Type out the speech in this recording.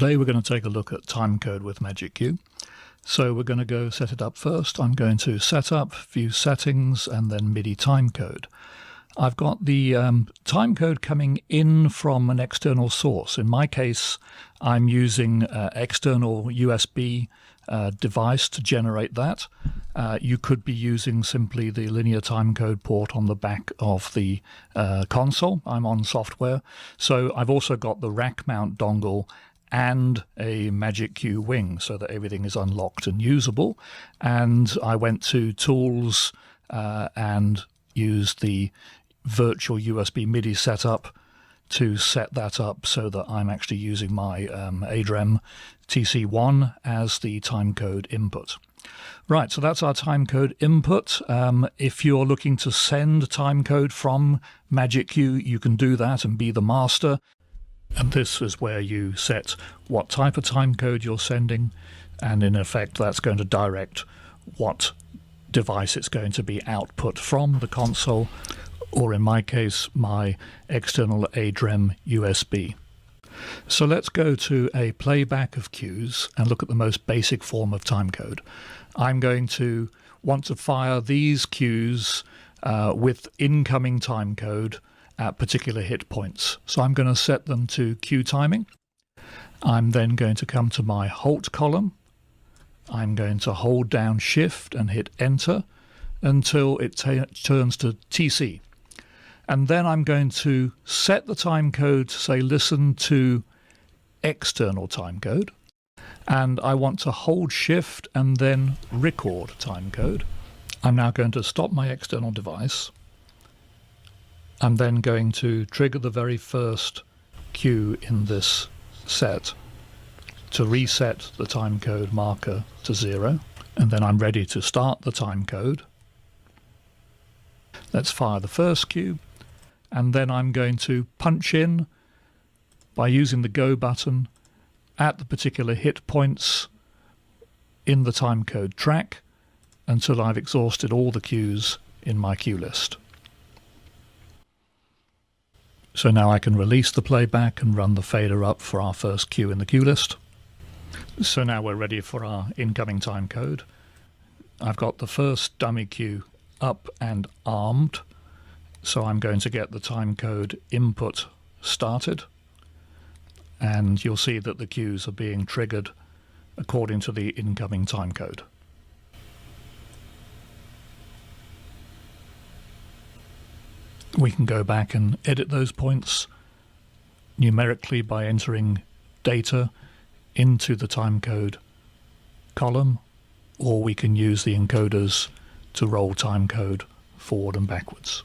Today we're going to take a look at timecode with MagicQ. So we're going to go set it up first. I'm going to Setup, View Settings, and then MIDI timecode. I've got the timecode coming in from an external source. In my case, I'm using external USB device to generate that. You could be using simply the linear timecode port on the back of the console. I'm on software. So I've also got the rack mount dongle and a MagicQ wing so that everything is unlocked and usable. And I went to Tools and used the virtual USB MIDI setup to set that up so that I'm actually using my ADREM TC1 as the timecode input. Right, so that's our timecode input. If you're looking to send timecode from MagicQ, you can do that and be the master. And this is where you set what type of timecode you're sending, and in effect that's going to direct what device it's going to be output from, the console, or in my case, my external ADREM USB. So let's go to a playback of cues and look at the most basic form of timecode. I'm going to want to fire these cues with incoming timecode at particular hit points. So I'm going to set them to cue timing. I'm then going to come to my halt column. I'm going to hold down Shift and hit Enter until it turns to TC. And then I'm going to set the timecode to say listen to external timecode. And I want to hold Shift and then record timecode. I'm now going to stop my external device. I'm then going to trigger the very first cue in this set to reset the timecode marker to 0. And then I'm ready to start the timecode. Let's fire the first cue. And then I'm going to punch in by using the Go button at the particular hit points in the timecode track until I've exhausted all the cues in my cue list. So now I can release the playback and run the fader up for our first cue in the cue list. So now we're ready for our incoming timecode. I've got the first dummy cue up and armed. So I'm going to get the timecode input started, and you'll see that the cues are being triggered according to the incoming timecode. We can go back and edit those points numerically by entering data into the timecode column, or we can use the encoders to roll timecode forward and backwards.